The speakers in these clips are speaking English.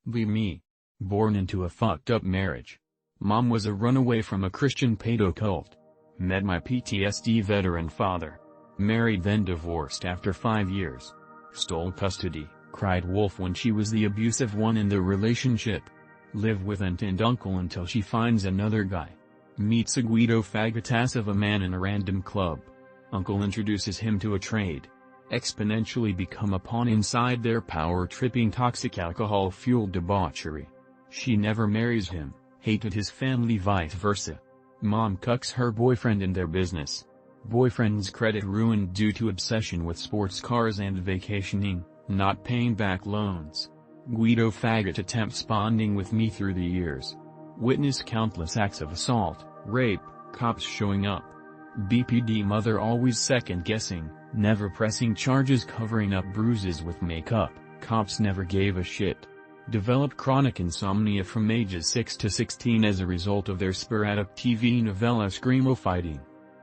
Be me. Born into a fucked up marriage. Mom was a runaway from a Christian pedo cult. Met my PTSD veteran father. Married then divorced after 5 years. Stole custody, cried wolf when she was the abusive one in the relationship. Live with aunt and uncle until she finds another guy. Meets a Guido faggotass of a man in a random club. Uncle introduces him to a trade. Exponentially become a pawn inside their power-tripping toxic alcohol-fueled debauchery. She never marries him, hated his family vice versa. Mom cucks her boyfriend in their business. Boyfriend's credit ruined due to obsession with sports cars and vacationing, not paying back loans. Guido faggot attempts bonding with me through the years. Witness countless acts of assault, rape, cops showing up. BPD mother always second-guessing, never pressing charges, covering up bruises with makeup, cops never gave a shit. Developed chronic insomnia from ages 6 to 16 as a result of their sporadic TV novella screamo fighting.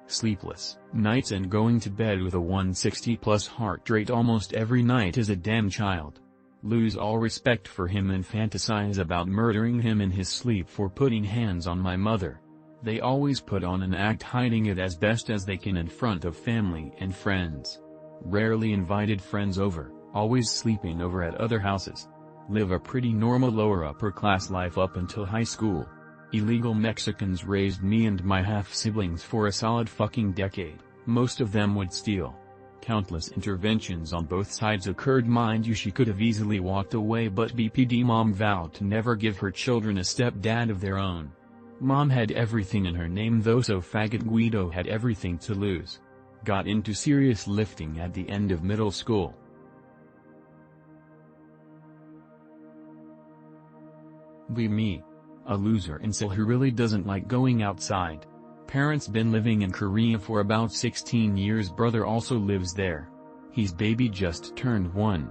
Sleepless nights and going to bed with a 160+ heart rate almost every night as a damn child. Lose all respect for him and fantasize about murdering him in his sleep for putting hands on my mother. They always put on an act, hiding it as best as they can in front of family and friends. Rarely invited friends over, always sleeping over at other houses. Live a pretty normal lower upper class life up until high school. Illegal Mexicans raised me and my half-siblings for a solid fucking decade, most of them would steal. Countless interventions on both sides occurred, mind you, she could have easily walked away, but BPD mom vowed to never give her children a stepdad of their own. Mom had everything in her name though, so faggot Guido had everything to lose. Got into serious lifting at the end of middle school. Be me. A loser incel who really doesn't like going outside. Parents been living in Korea for about 16 years, brother also lives there. He's baby just turned 1.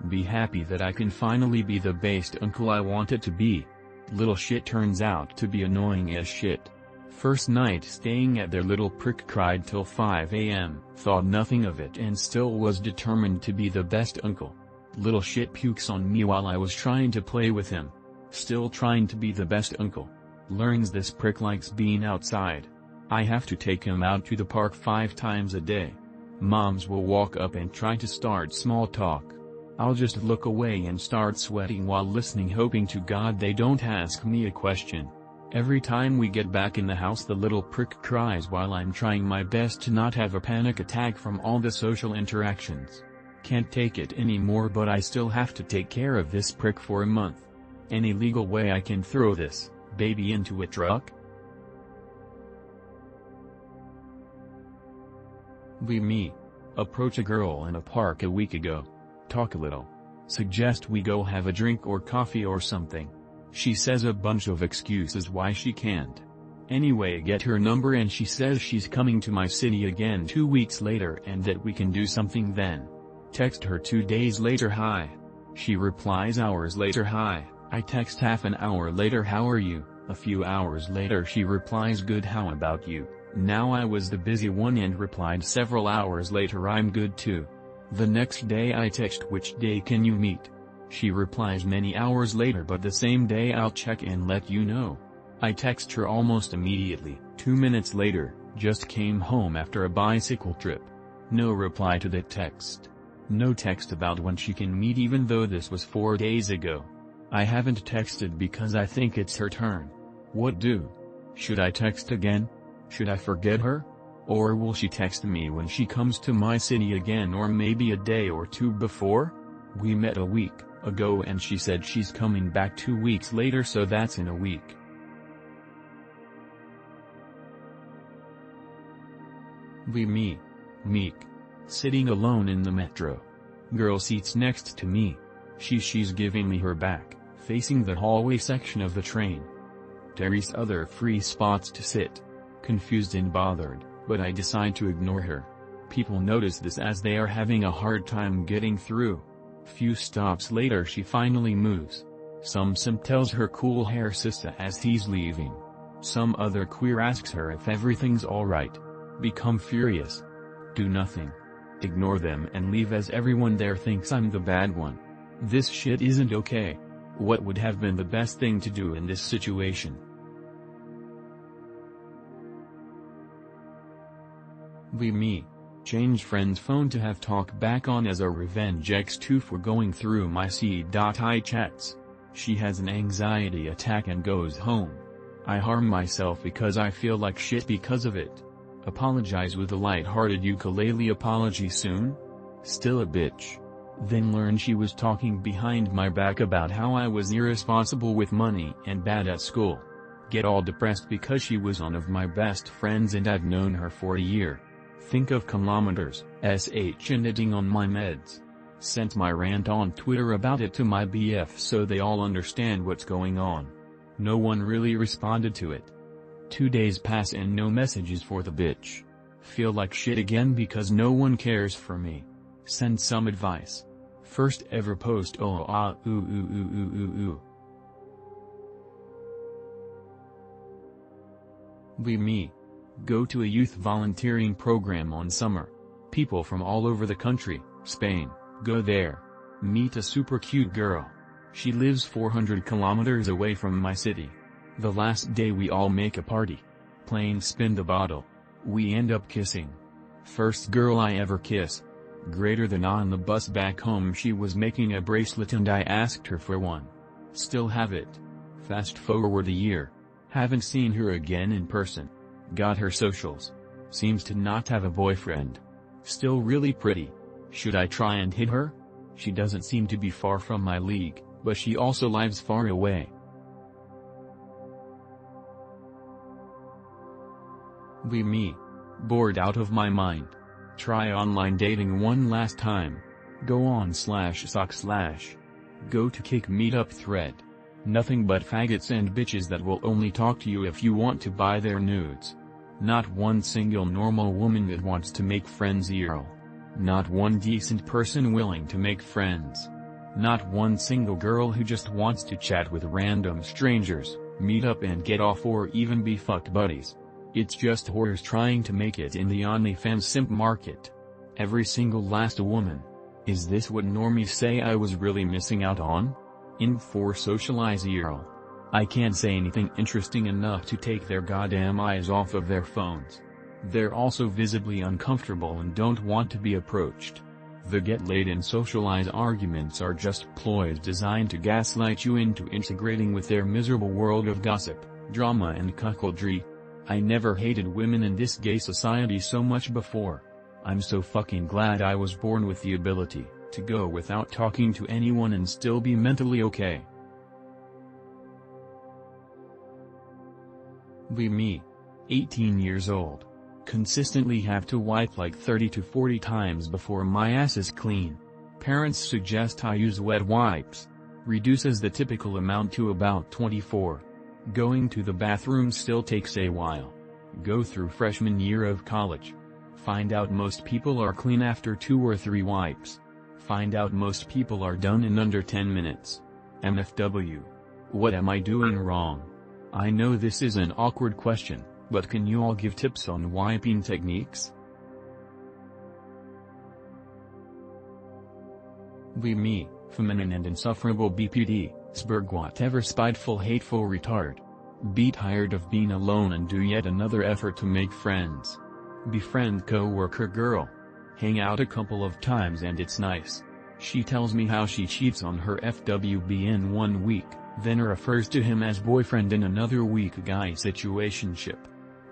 Be happy that I can finally be the based uncle I wanted to be. Little shit turns out to be annoying as shit. First night staying at their little prick, cried till 5 a.m, thought nothing of it and still was determined to be the best uncle. Little shit pukes on me while I was trying to play with him. Still trying to be the best uncle. Learns this prick likes being outside. I have to take him out to the park 5 times a day. Moms will walk up and try to start small talk. I'll just look away and start sweating while listening, hoping to God they don't ask me a question. Every time we get back in the house the little prick cries while I'm trying my best to not have a panic attack from all the social interactions. Can't take it anymore, but I still have to take care of this prick for a month. Any legal way I can throw this baby into a truck? Be me. Approach a girl in a park a week ago. Talk a little. Suggest we go have a drink or coffee or something. She says a bunch of excuses why she can't. Anyway, get her number and she says she's coming to my city again 2 weeks later and that we can do something then. Text her 2 days later, hi. She replies hours later, hi. I text half an hour later, how are you? A few hours later she replies, good, how about you? Now I was the busy one and replied several hours later, I'm good too. The next day I text, which day can you meet? She replies many hours later, but the same day, I'll check and let you know. I text her almost immediately. 2 minutes later, just came home after a bicycle trip. No reply to that text. No text about when she can meet, even though this was 4 days ago. I haven't texted because I think it's her turn. What do? Should I text again? Should I forget her? Or will she text me when she comes to my city again, or maybe a day or 2 before? We met a week ago and she said she's coming back 2 weeks later, so that's in a week. Be me. Meek. Sitting alone in the metro. Girl seats next to me. She's giving me her back, facing the hallway section of the train. There's other free spots to sit. Confused and bothered, but I decide to ignore her. People notice this as they are having a hard time getting through. Few stops later she finally moves. Some simp tells her cool hair sister as he's leaving. Some other queer asks her if everything's alright. Become furious. Do nothing. Ignore them and leave as everyone there thinks I'm the bad one. This shit isn't okay. What would have been the best thing to do in this situation? Me. Change friend's phone to have talk back on as a revenge x2 for going through my c.I chats. She has an anxiety attack and goes home. I harm myself because I feel like shit because of it. Apologize with a light-hearted ukulele apology soon? Still a bitch. Then learn she was talking behind my back about how I was irresponsible with money and bad at school. Get all depressed because she was one of my best friends and I've known her for a year. Think of kilometers, sh and knitting on my meds. Sent my rant on Twitter about it to my BF so they all understand what's going on. No one really responded to it. 2 days pass and no messages for the bitch. Feel like shit again because no one cares for me. Send some advice. First ever post Me. Go to a youth volunteering program on summer. People from all over the country, Spain, go there. Meet a super cute girl. She lives 400 kilometers away from my city. The last day we all make a party. Playing spin the bottle. We end up kissing. First girl I ever kiss. Greater than on the bus back home she was making a bracelet and I asked her for one. Still have it. Fast forward a year. Haven't seen her again in person. Got her socials. Seems to not have a boyfriend. Still really pretty. Should I try and hit her? She doesn't seem to be far from my league, but she also lives far away. Me. Bored out of my mind. Try online dating one last time. Go on /sock/. Go to kick meetup thread. Nothing but faggots and bitches that will only talk to you if you want to buy their nudes. Not one single normal woman that wants to make friends IRL. Not one decent person willing to make friends. Not one single girl who just wants to chat with random strangers, meet up and get off or even be fucked buddies. It's just whores trying to make it in the OnlyFans simp market. Every single last woman. Is this what normies say I was really missing out on? In for socialize IRL. I can't say anything interesting enough to take their goddamn eyes off of their phones. They're also visibly uncomfortable and don't want to be approached. The get laid and socialize arguments are just ploys designed to gaslight you into integrating with their miserable world of gossip, drama and cuckoldry. I never hated women in this gay society so much before. I'm so fucking glad I was born with the ability to go without talking to anyone and still be mentally okay. Me. 18 years old. Consistently have to wipe like 30 to 40 times before my ass is clean. Parents suggest I use wet wipes. Reduces the typical amount to about 24. Going to the bathroom still takes a while. Go through freshman year of college. Find out most people are clean after 2 or 3 wipes. Find out most people are done in under 10 minutes. MFW. What am I doing wrong? I know this is an awkward question, but can you all give tips on wiping techniques? Me, feminine and insufferable BPD, Sberg whatever spiteful hateful retard. Be tired of being alone and do yet another effort to make friends. Befriend co-worker girl. Hang out a couple of times and it's nice. She tells me how she cheats on her FWB in 1 week, then refers to him as boyfriend in another week. Guy situationship.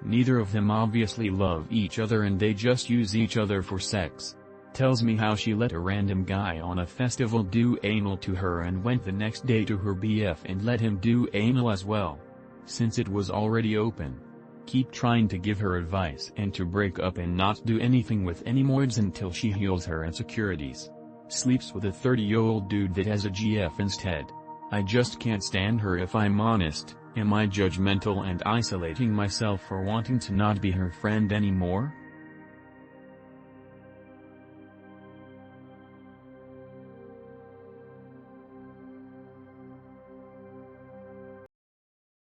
Neither of them obviously love each other and they just use each other for sex. Tells me how she let a random guy on a festival do anal to her and went the next day to her BF and let him do anal as well. Since it was already open. Keep trying to give her advice and to break up and not do anything with any moids until she heals her insecurities. Sleeps with a 30-year-old dude that has a GF instead. I just can't stand her if I'm honest. Am I judgmental and isolating myself for wanting to not be her friend anymore?